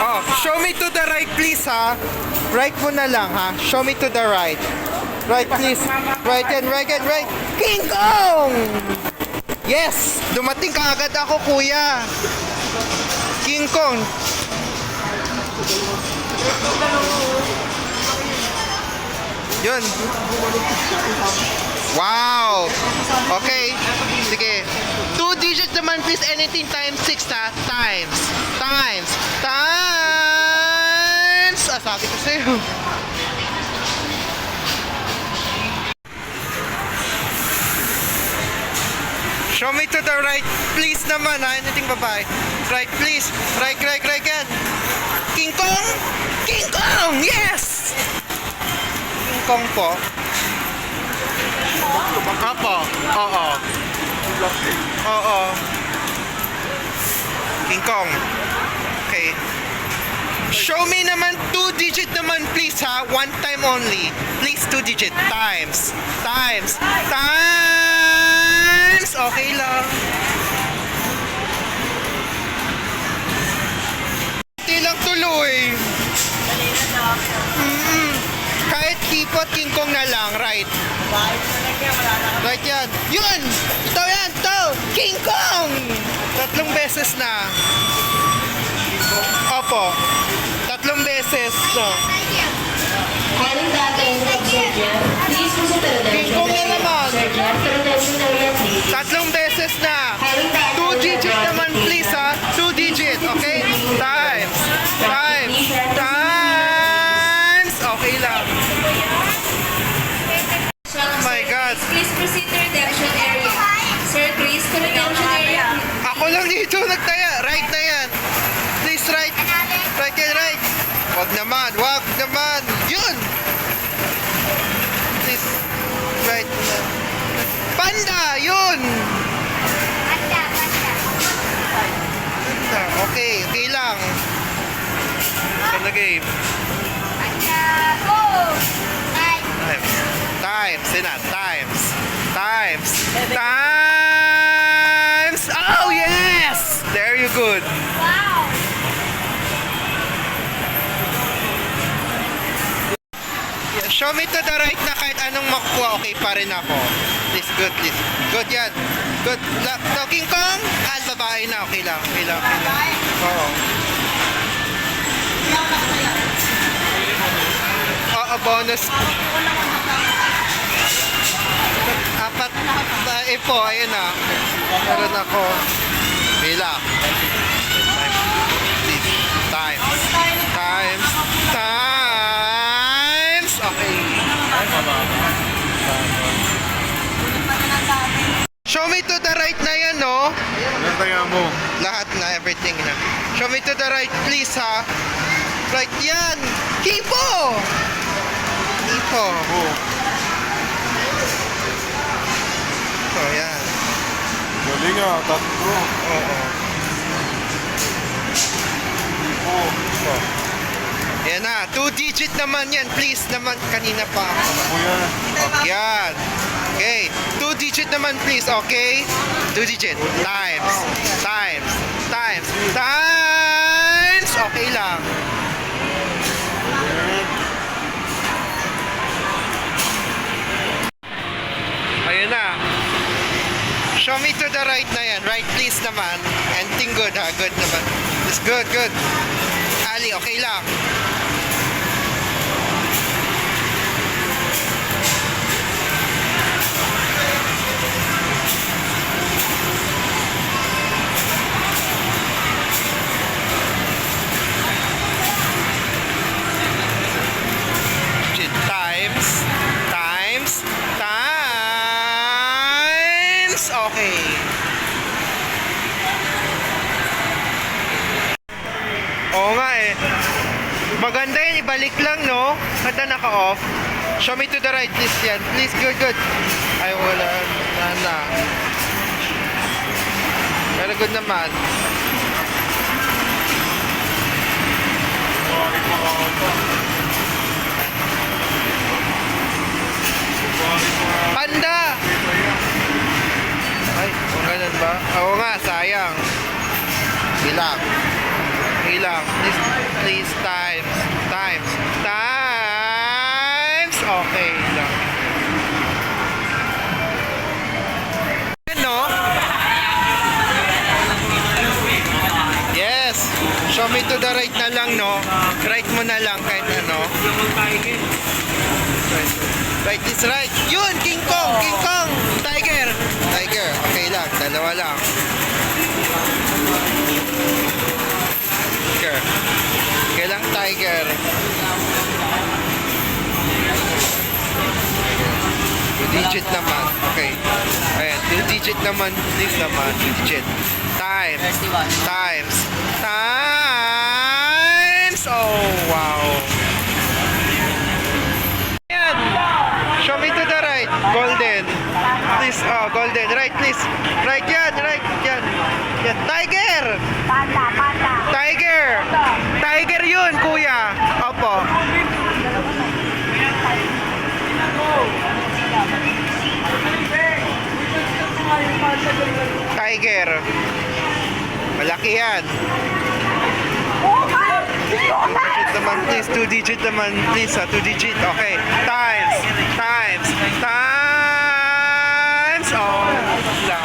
Oh, show me to the right please ha. Right mo na lang ha. Show me to the right. Right please. Right and right and right. King Kong! Yes! Dumating ka agad ako kuya. King Kong. Yun. Wow! Okay. Sige. 2 digits naman please. Anything times 6 na. Times. Times. Times. Ah, sabi ko sa'yo. Show me to the right please naman ha. Anything babae. Right please. Right, right, right yan. King Kong! King Kong! Yes! King Kong po. Opo. Oo. Oo. King Kong. Okay. Show me naman 2 digit naman please ha. 1 time only. Please 2 digit. Times. Times. Times. Okay lang. Hindi lang tuloy. Kahit kipot King Kong na lang. Right. Right yan. Yun! Ito yan! Ito! King Kong! 3 beses na. Opo. 3 beses. No. Calling back the end of Sir Jeff. Please visit the King Kong na naman. Sir Jeff, the attention area, please. 3 beses na. 2 digit naman please ha. 2 digit. Okay? Times. Times. Times. Okay lang. Oh my God. Please proceed to redemption area. Sir Chris, to redemption area. Ako lang dito nagtaya. Right na yan. Please right. Right and right. Wag naman. Wag naman. Yun. Please. Right. Panda. Yun. Panda. Okay. Okay lang. Sa na game. Times. Sina. Times. Times. Times. Oh, yes! There you good. Yeah, show me to the right na kahit anong makukuha, okay pa rin ako. Please, good, please. Good yan. Good. No, King Kong? Ah, babae na. Okay lang. Okay lang. Okay lang. Oo. Oo, bonus. Apat. Po, ayun na. Meron ako. Bila. Times. Times. Times. Okay. Show me to the right na yan, no? Nantaya mo. Lahat na, everything na. Show me to the right, please, ha? Right, yan. Kipo! Kipo. Ito, yan. Galing ah, 3. Oo. Ito. Yan na. 2 digit naman yan. Please naman. Kanina pa. Kuya. Yan. Okay. 2 digit naman please. Okay? 2 digit. Times. Times. Times. Times. Okay lang. Ayun na. Show me to the right na yan. Right please naman. Anything good ha. Good naman. It's good. Good. Ali, okay lang. Times. Times. Times. Okay. Oo nga eh. Maganda yan, ibalik lang, no? Kada naka-off. Show me to the right, please yan. Please, good, good. Ay, wala. Na. Very good naman. Panda! Ay, kung ganun ba? Oo nga, sayang. Hilang. Hilang. lang. Please, times. Okay lang. Ano? Yes. Show me to the right na lang, no? Right mo na lang kahit ano. Right is right. Yun! King Kong! King Kong! Tiger! Tiger. Okay lang. Dalawa lang. Tiger. Okay lang, tiger. Two-digit naman. Okay. Ayan. Two-digit naman. Please naman. Two-digit. Times. Oh, wow. Ayan. Show me to the right. Golden. Please. Oh, golden. Right, please. Right yan. Right yan. Yan. Tiger! Tiger! Tiger yun, kuya. Opo. Tiger. Malaki yan. Two-digit naman, please. Two-digit naman, please. Two-digit. Okay. Times. Oh. Lang.